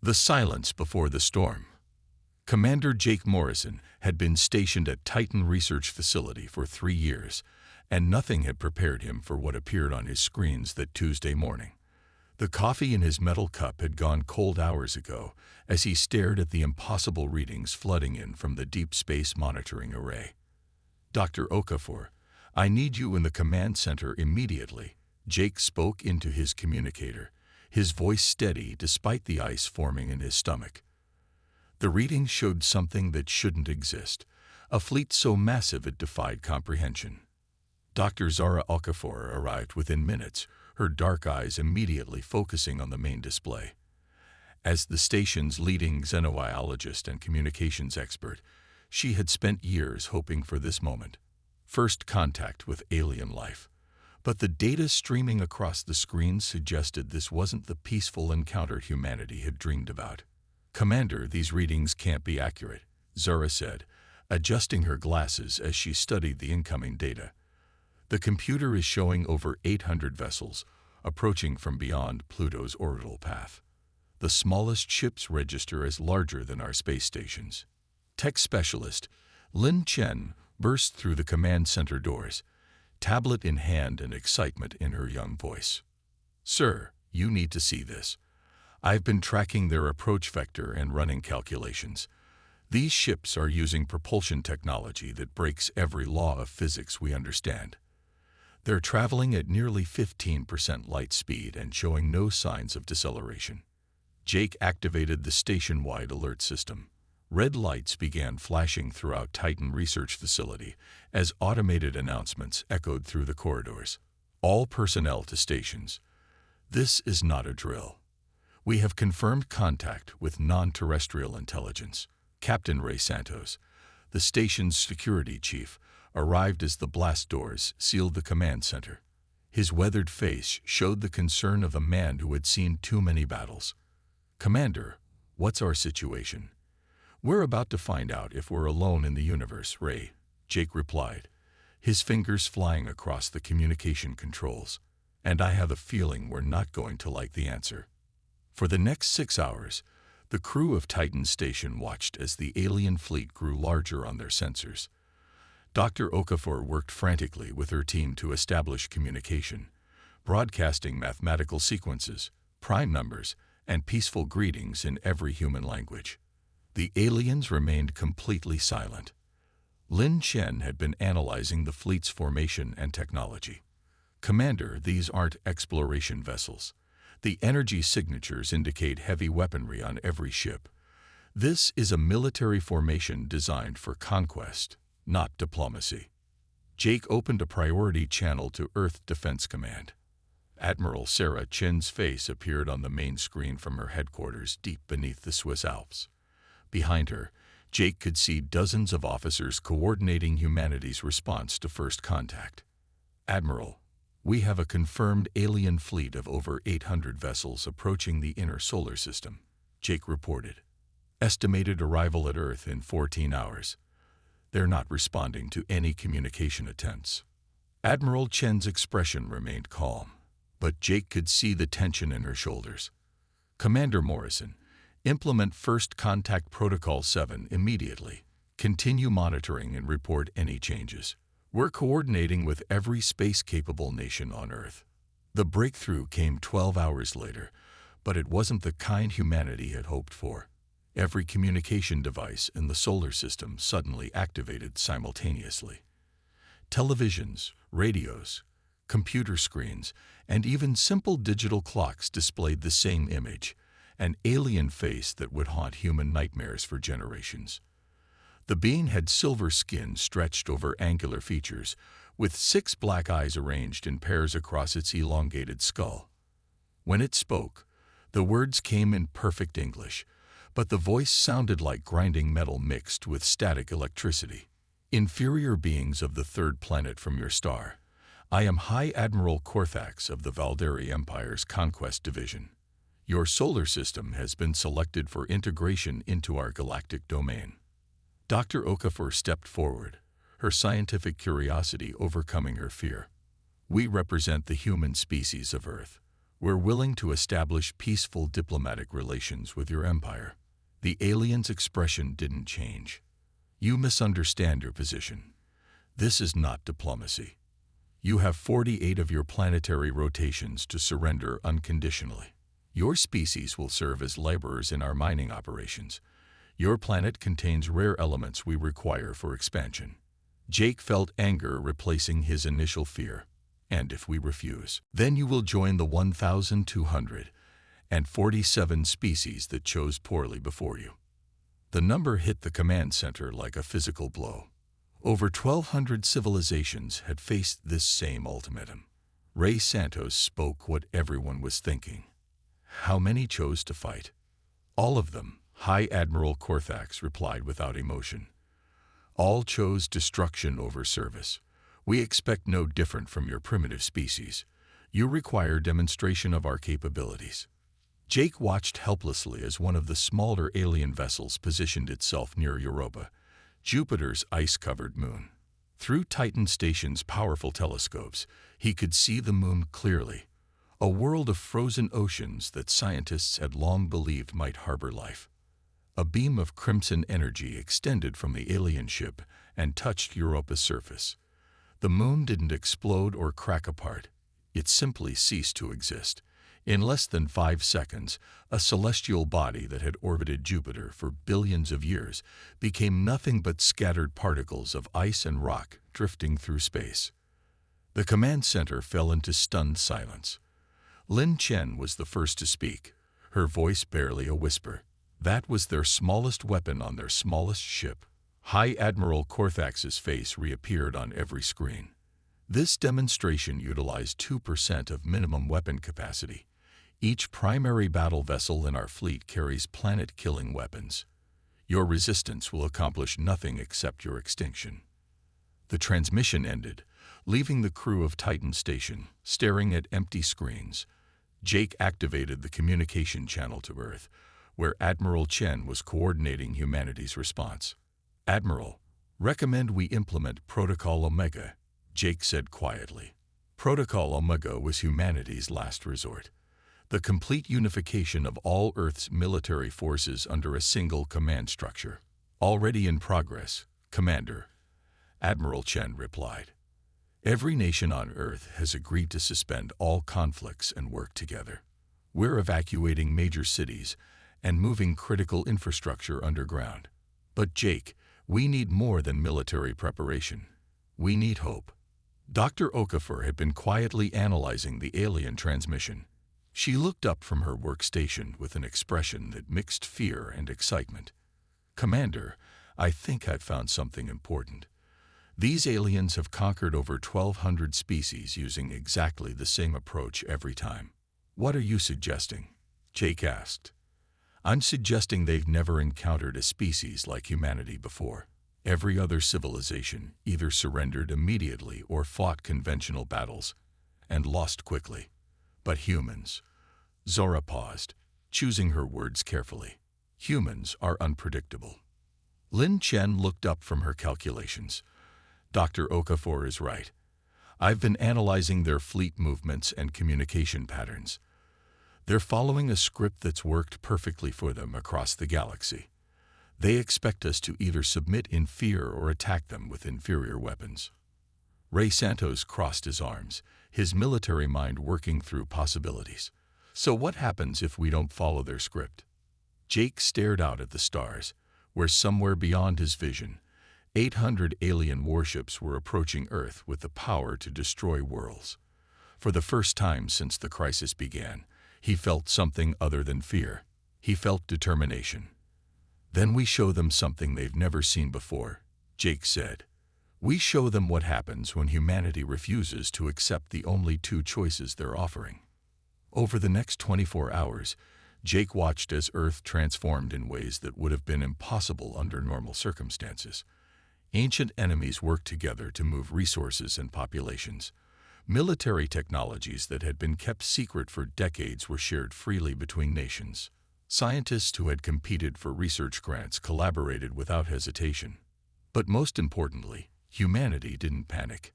The silence before the storm. Commander Jake Morrison had been stationed at Titan Research Facility for 3 years, and nothing had prepared him for what appeared on his screens that Tuesday morning. The coffee in his metal cup had gone cold hours ago as he stared at the impossible readings flooding in from the Deep Space Monitoring Array. "Dr. Okafor, I need you in the command center immediately," Jake spoke into his communicator, his voice steady despite the ice forming in his stomach. The readings showed something that shouldn't exist, a fleet so massive it defied comprehension. Dr. Zara Okafor arrived within minutes, her dark eyes immediately focusing on the main display. As the station's leading xenobiologist and communications expert, she had spent years hoping for this moment. First contact with alien life. But the data streaming across the screen suggested this wasn't the peaceful encounter humanity had dreamed about. "Commander, these readings can't be accurate," Zara said, adjusting her glasses as she studied the incoming data. "The computer is showing over 800 vessels, approaching from beyond Pluto's orbital path. The smallest ships register as larger than our space stations." Tech specialist Lin Chen burst through the command center doors, tablet in hand and excitement in her young voice. "Sir, you need to see this. I've been tracking their approach vector and running calculations. These ships are using propulsion technology that breaks every law of physics we understand. They're traveling at nearly 15% light speed and showing no signs of deceleration." Jake activated the station-wide alert system. Red lights began flashing throughout Titan Research Facility as automated announcements echoed through the corridors. "All personnel to stations. This is not a drill. We have confirmed contact with non-terrestrial intelligence." Captain Ray Santos, the station's security chief, arrived as the blast doors sealed the command center. His weathered face showed the concern of a man who had seen too many battles. "Commander, what's our situation?" "We're about to find out if we're alone in the universe, Ray," Jake replied, his fingers flying across the communication controls. "And I have a feeling we're not going to like the answer." For the next 6 hours, the crew of Titan Station watched as the alien fleet grew larger on their sensors. Dr. Okafor worked frantically with her team to establish communication, broadcasting mathematical sequences, prime numbers, and peaceful greetings in every human language. The aliens remained completely silent. Lin Chen had been analyzing the fleet's formation and technology. "Commander, these aren't exploration vessels. The energy signatures indicate heavy weaponry on every ship. This is a military formation designed for conquest, not diplomacy." Jake opened a priority channel to Earth Defense Command. Admiral Sarah Chen's face appeared on the main screen from her headquarters deep beneath the Swiss Alps. Behind her, Jake could see dozens of officers coordinating humanity's response to first contact. "Admiral, we have a confirmed alien fleet of over 800 vessels approaching the inner solar system," Jake reported. "Estimated arrival at Earth in 14 hours. They're not responding to any communication attempts." Admiral Chen's expression remained calm, but Jake could see the tension in her shoulders. "Commander Morrison, implement First Contact Protocol 7 immediately. Continue monitoring and report any changes. We're coordinating with every space-capable nation on Earth." The breakthrough came 12 hours later, but it wasn't the kind humanity had hoped for. Every communication device in the solar system suddenly activated simultaneously. Televisions, radios, computer screens, and even simple digital clocks displayed the same image, an alien face that would haunt human nightmares for generations. The being had silver skin stretched over angular features, with 6 black eyes arranged in pairs across its elongated skull. When it spoke, the words came in perfect English, but the voice sounded like grinding metal mixed with static electricity. "Inferior beings of the third planet from your star, I am High Admiral Korthax of the Valderi Empire's Conquest Division. Your solar system has been selected for integration into our galactic domain." Dr. Okafor stepped forward, her scientific curiosity overcoming her fear. "We represent the human species of Earth. We're willing to establish peaceful diplomatic relations with your empire." The alien's expression didn't change. "You misunderstand your position. This is not diplomacy. You have 48 of your planetary rotations to surrender unconditionally. Your species will serve as laborers in our mining operations. Your planet contains rare elements we require for expansion." Jake felt anger replacing his initial fear. "And if we refuse, then you will join the 1,247 species that chose poorly before you." The number hit the command center like a physical blow. Over 1,200 civilizations had faced this same ultimatum. Ray Santos spoke what everyone was thinking. How many chose to fight? "All of them," High Admiral Corthax replied without emotion. "All chose destruction over service. We expect no different from your primitive species. You require demonstration of our capabilities." Jake watched helplessly as one of the smaller alien vessels positioned itself near Europa, Jupiter's ice-covered moon. Through Titan Station's powerful telescopes, he could see the moon clearly, a world of frozen oceans that scientists had long believed might harbor life. A beam of crimson energy extended from the alien ship and touched Europa's surface. The moon didn't explode or crack apart. It simply ceased to exist. In less than 5 seconds, a celestial body that had orbited Jupiter for billions of years became nothing but scattered particles of ice and rock drifting through space. The command center fell into stunned silence. Lin Chen was the first to speak, her voice barely a whisper. That was their smallest weapon on their smallest ship. High Admiral Corthax's face reappeared on every screen. This demonstration utilized 2% of minimum weapon capacity. Each primary battle vessel in our fleet carries planet-killing weapons. Your resistance will accomplish nothing except your extinction. The transmission ended, leaving the crew of Titan Station staring at empty screens. Jake activated the communication channel to Earth, where Admiral Chen was coordinating humanity's response. "Admiral, recommend we implement Protocol Omega," Jake said quietly. Protocol Omega was humanity's last resort. The complete unification of all Earth's military forces under a single command structure. "Already in progress, Commander," Admiral Chen replied. "Every nation on Earth has agreed to suspend all conflicts and work together. We're evacuating major cities and moving critical infrastructure underground. But Jake, we need more than military preparation. We need hope." Dr. Okafor had been quietly analyzing the alien transmission. She looked up from her workstation with an expression that mixed fear and excitement. "Commander, I think I've found something important. These aliens have conquered over 1,200 species using exactly the same approach every time." "What are you suggesting?" Jake asked. "I'm suggesting they've never encountered a species like humanity before. Every other civilization either surrendered immediately or fought conventional battles and lost quickly. But humans," Zora paused, choosing her words carefully, "humans are unpredictable." Lin Chen looked up from her calculations. "Dr. Okafor is right. I've been analyzing their fleet movements and communication patterns. They're following a script that's worked perfectly for them across the galaxy. They expect us to either submit in fear or attack them with inferior weapons." Ray Santos crossed his arms, his military mind working through possibilities. "So what happens if we don't follow their script?" Jake stared out at the stars, where somewhere beyond his vision, 800 alien warships were approaching Earth with the power to destroy worlds. For the first time since the crisis began, he felt something other than fear. He felt determination. "Then we show them something they've never seen before," Jake said. "We show them what happens when humanity refuses to accept the only 2 choices they're offering." Over the next 24 hours, Jake watched as Earth transformed in ways that would have been impossible under normal circumstances. Ancient enemies worked together to move resources and populations. Military technologies that had been kept secret for decades were shared freely between nations. Scientists who had competed for research grants collaborated without hesitation. But most importantly, humanity didn't panic.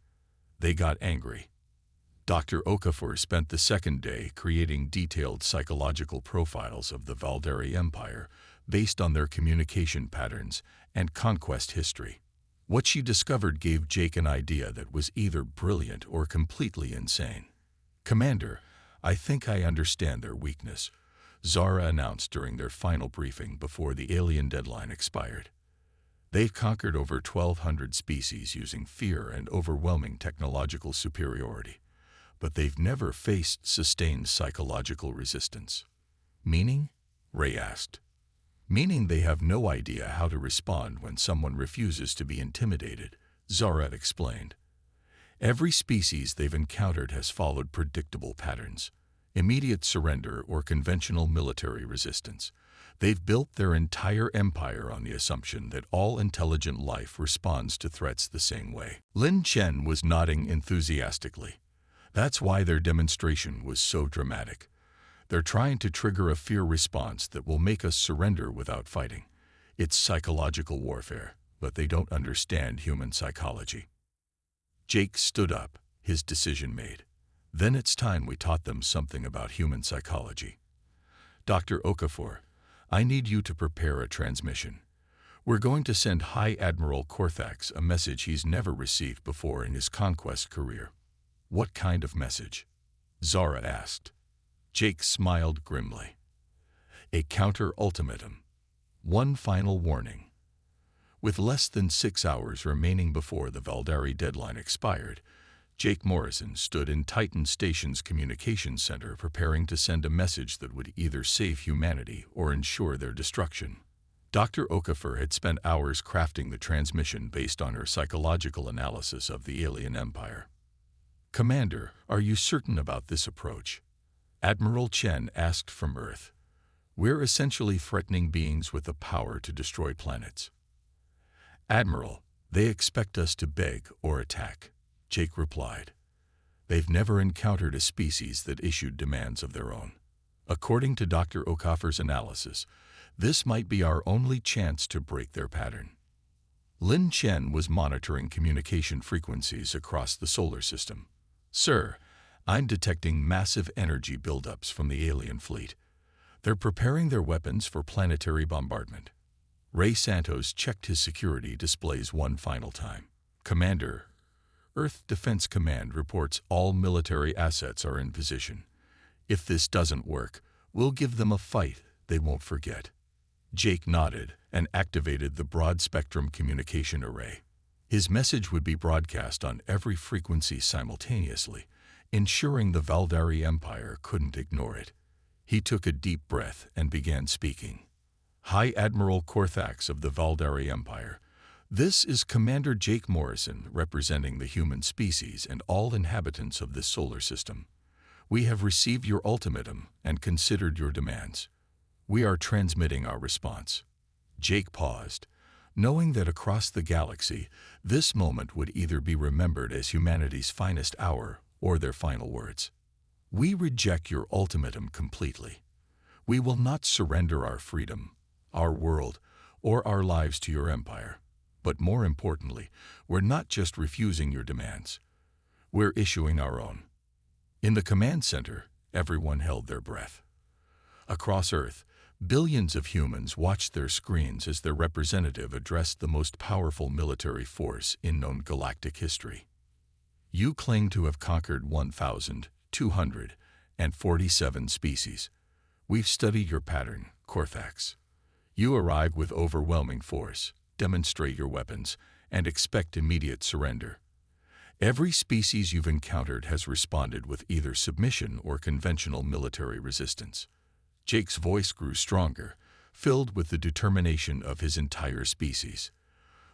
They got angry. Dr. Okafor spent the second day creating detailed psychological profiles of the Valdari Empire based on their communication patterns and conquest history. What she discovered gave Jake an idea that was either brilliant or completely insane. "Commander, I think I understand their weakness," Zara announced during their final briefing before the alien deadline expired. "They've conquered over 1,200 species using fear and overwhelming technological superiority, but they've never faced sustained psychological resistance." "Meaning?" Ray asked. "Meaning they have no idea how to respond when someone refuses to be intimidated," Zara explained. "Every species they've encountered has followed predictable patterns: immediate surrender or conventional military resistance. They've built their entire empire on the assumption that all intelligent life responds to threats the same way." Lin Chen was nodding enthusiastically. "That's why their demonstration was so dramatic. They're trying to trigger a fear response that will make us surrender without fighting. It's psychological warfare, but they don't understand human psychology." Jake stood up, his decision made. "Then it's time we taught them something about human psychology. Dr. Okafor, I need you to prepare a transmission. We're going to send High Admiral Korthax a message he's never received before in his conquest career." "What kind of message?" Zara asked. Jake smiled grimly. "A counter-ultimatum. One final warning." With less than 6 hours remaining before the Valdari deadline expired, Jake Morrison stood in Titan Station's communications center preparing to send a message that would either save humanity or ensure their destruction. Dr. Okafor had spent hours crafting the transmission based on her psychological analysis of the alien empire. "Commander, are you certain about this approach?" Admiral Chen asked from Earth. "We're essentially threatening beings with the power to destroy planets." "Admiral, they expect us to beg or attack," Jake replied. "They've never encountered a species that issued demands of their own. According to Dr. Okafor's analysis, this might be our only chance to break their pattern." Lin Chen was monitoring communication frequencies across the solar system. "Sir, I'm detecting massive energy buildups from the alien fleet. They're preparing their weapons for planetary bombardment." Ray Santos checked his security displays one final time. "Commander, Earth Defense Command reports all military assets are in position. If this doesn't work, we'll give them a fight they won't forget." Jake nodded and activated the broad-spectrum communication array. His message would be broadcast on every frequency simultaneously, ensuring the Valdari Empire couldn't ignore it. He took a deep breath and began speaking. "High Admiral Korthax of the Valdari Empire, this is Commander Jake Morrison representing the human species and all inhabitants of this solar system. We have received your ultimatum and considered your demands. We are transmitting our response." Jake paused, knowing that across the galaxy, this moment would either be remembered as humanity's finest hour or their final words. "We reject your ultimatum completely. We will not surrender our freedom, our world, or our lives to your empire. But more importantly, we're not just refusing your demands. We're issuing our own." In the command center, everyone held their breath. Across Earth, billions of humans watched their screens as their representative addressed the most powerful military force in known galactic history. "You claim to have conquered 1,247 species. We've studied your pattern, Korthax. You arrive with overwhelming force, demonstrate your weapons, and expect immediate surrender. Every species you've encountered has responded with either submission or conventional military resistance." Jake's voice grew stronger, filled with the determination of his entire species.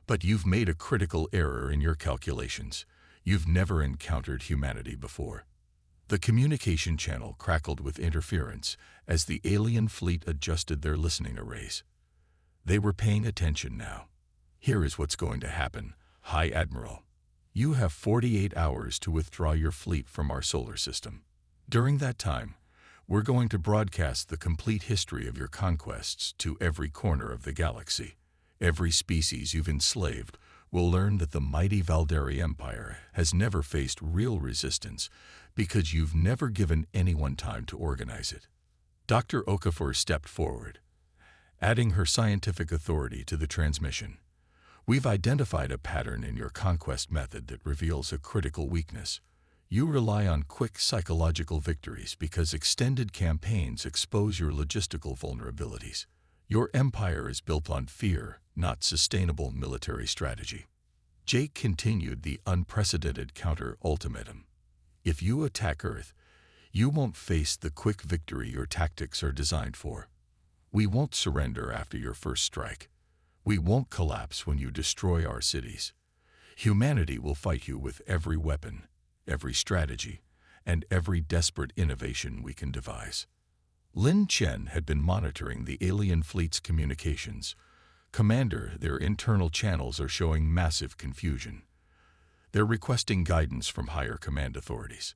"But you've made a critical error in your calculations. You've never encountered humanity before." The communication channel crackled with interference as the alien fleet adjusted their listening arrays. They were paying attention now. "Here is what's going to happen, High Admiral. You have 48 hours to withdraw your fleet from our solar system. During that time, we're going to broadcast the complete history of your conquests to every corner of the galaxy. Every species you've enslaved will learn that the mighty Valdari Empire has never faced real resistance because you've never given anyone time to organize it. Dr. Okafor stepped forward, adding her scientific authority to the transmission. We've identified a pattern in your conquest method that reveals a critical weakness. You rely on quick psychological victories because extended campaigns expose your logistical vulnerabilities. Your empire is built on fear, not sustainable military strategy. Jake continued the unprecedented counter-ultimatum. If you attack Earth, you won't face the quick victory your tactics are designed for. We won't surrender after your first strike. We won't collapse when you destroy our cities. Humanity will fight you with every weapon, every strategy, and every desperate innovation we can devise. Lin Chen had been monitoring the alien fleet's communications. Commander, their internal channels are showing massive confusion. They're requesting guidance from higher command authorities.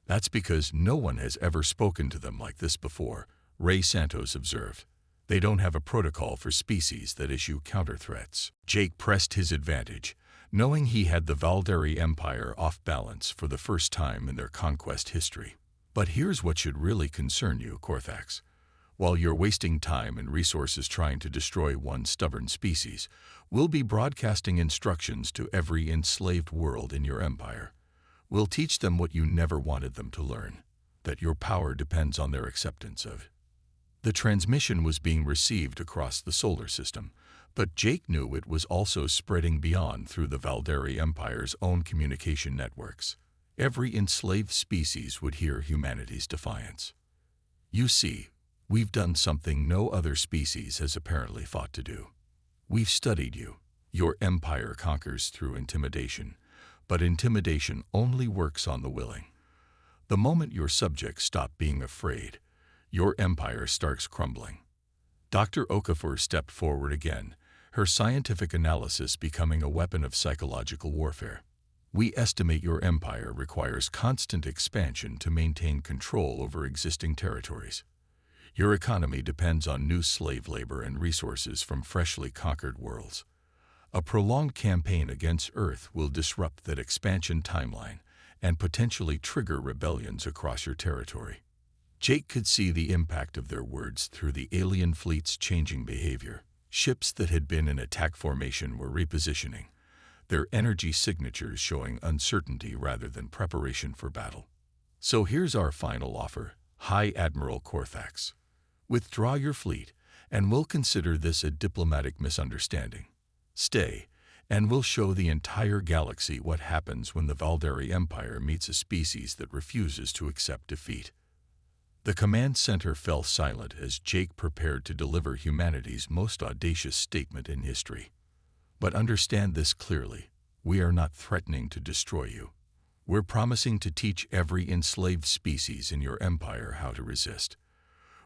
That's because no one has ever spoken to them like this before, Ray Santos observed. They don't have a protocol for species that issue counter-threats. Jake pressed his advantage, knowing he had the Valderi Empire off balance for the first time in their conquest history. But here's what should really concern you, Korthax. While you're wasting time and resources trying to destroy one stubborn species, we'll be broadcasting instructions to every enslaved world in your empire. We'll teach them what you never wanted them to learn, that your power depends on their acceptance of it. The transmission was being received across the solar system, but Jake knew it was also spreading beyond through the Valderi Empire's own communication networks. Every enslaved species would hear humanity's defiance. You see, we've done something no other species has apparently fought to do. We've studied you. Your empire conquers through intimidation, but intimidation only works on the willing. The moment your subjects stop being afraid, your empire starts crumbling. Dr. Okafor stepped forward again, her scientific analysis becoming a weapon of psychological warfare. We estimate your empire requires constant expansion to maintain control over existing territories. Your economy depends on new slave labor and resources from freshly conquered worlds. A prolonged campaign against Earth will disrupt that expansion timeline and potentially trigger rebellions across your territory. Jake could see the impact of their words through the alien fleet's changing behavior. Ships that had been in attack formation were repositioning, their energy signatures showing uncertainty rather than preparation for battle. So here's our final offer, High Admiral Korthax. Withdraw your fleet, and we'll consider this a diplomatic misunderstanding. Stay, and we'll show the entire galaxy what happens when the Valderi Empire meets a species that refuses to accept defeat. The command center fell silent as Jake prepared to deliver humanity's most audacious statement in history. But understand this clearly, we are not threatening to destroy you. We're promising to teach every enslaved species in your empire how to resist.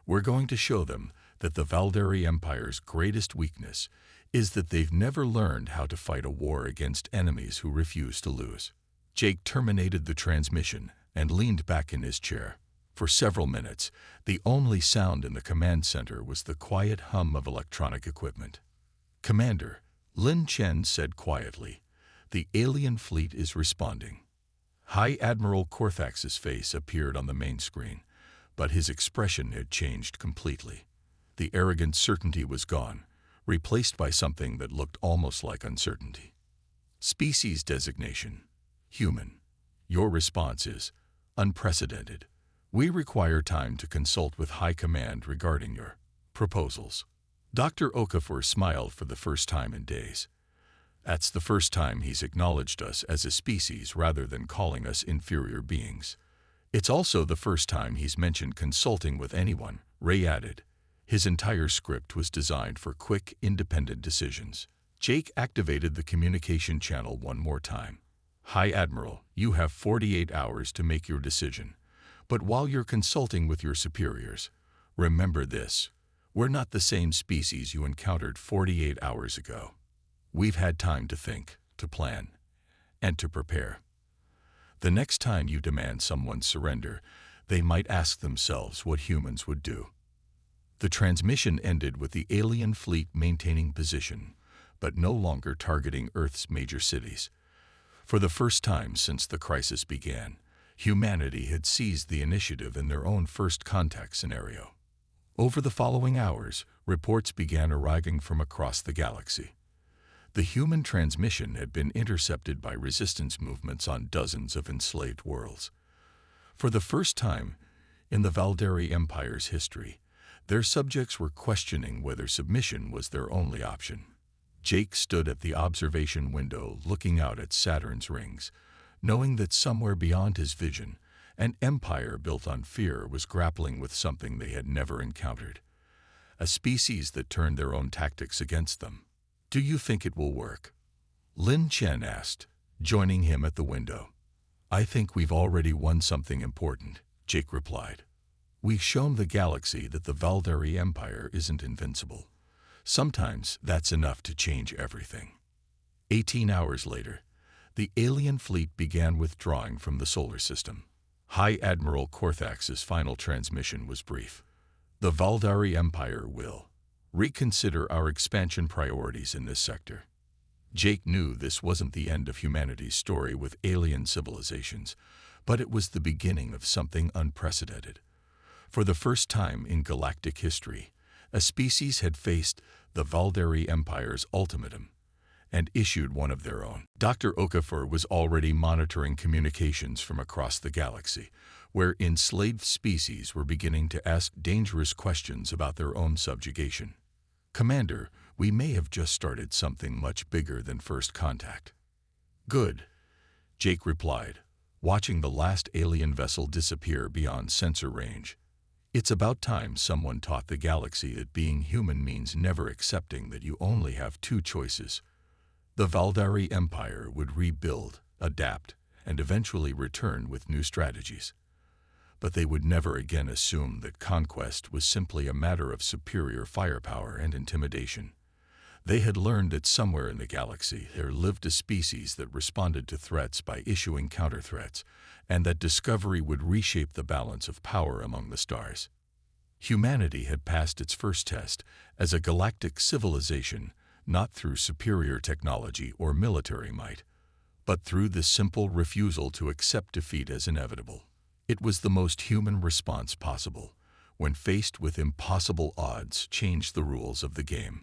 We're going to show them that the Valderi Empire's greatest weakness is that they've never learned how to fight a war against enemies who refuse to lose. Jake terminated the transmission and leaned back in his chair. For several minutes, the only sound in the command center was the quiet hum of electronic equipment. Commander, Lin Chen said quietly, the alien fleet is responding. High Admiral Korthax's face appeared on the main screen, but his expression had changed completely. The arrogant certainty was gone, replaced by something that looked almost like uncertainty. Species designation, human. Your response is unprecedented. We require time to consult with High Command regarding your proposals. Dr. Okafor smiled for the first time in days. That's the first time he's acknowledged us as a species rather than calling us inferior beings. It's also the first time he's mentioned consulting with anyone, Ray added. His entire script was designed for quick, independent decisions. Jake activated the communication channel one more time. High Admiral, you have 48 hours to make your decision. But while you're consulting with your superiors, remember this. We're not the same species you encountered 48 hours ago. We've had time to think, to plan, and to prepare. The next time you demand someone's surrender, they might ask themselves what humans would do. The transmission ended with the alien fleet maintaining position, but no longer targeting Earth's major cities. For the first time since the crisis began, Humanity had seized the initiative in their own first contact scenario. Over the following hours, reports began arriving from across the galaxy. The human transmission had been intercepted by resistance movements on dozens of enslaved worlds. For the first time in the Valdari Empire's history, their subjects were questioning whether submission was their only option. Jake stood at the observation window looking out at Saturn's rings, knowing that somewhere beyond his vision, an empire built on fear was grappling with something they had never encountered. A species that turned their own tactics against them. "Do you think it will work?" Lin Chen asked, joining him at the window. "I think we've already won something important," Jake replied. "We've shown the galaxy that the Valdari Empire isn't invincible. Sometimes that's enough to change everything." 18 hours later, the alien fleet began withdrawing from the solar system. High Admiral Korthax's final transmission was brief. "The Valdari Empire will reconsider our expansion priorities in this sector." Jake knew this wasn't the end of humanity's story with alien civilizations, but it was the beginning of something unprecedented. For the first time in galactic history, a species had faced the Valdari Empire's ultimatum and issued one of their own. Dr. Okafor was already monitoring communications from across the galaxy, where enslaved species were beginning to ask dangerous questions about their own subjugation. "Commander, we may have just started something much bigger than first contact." "Good," Jake replied, watching the last alien vessel disappear beyond sensor range. "It's about time someone taught the galaxy that being human means never accepting that you only have two choices. The Valdari Empire would rebuild, adapt, and eventually return with new strategies. But they would never again assume that conquest was simply a matter of superior firepower and intimidation. They had learned that somewhere in the galaxy there lived a species that responded to threats by issuing counter-threats, and that discovery would reshape the balance of power among the stars. Humanity had passed its first test as a galactic civilization, not through superior technology or military might, but through the simple refusal to accept defeat as inevitable. It was the most human response possible, when faced with impossible odds, changed the rules of the game.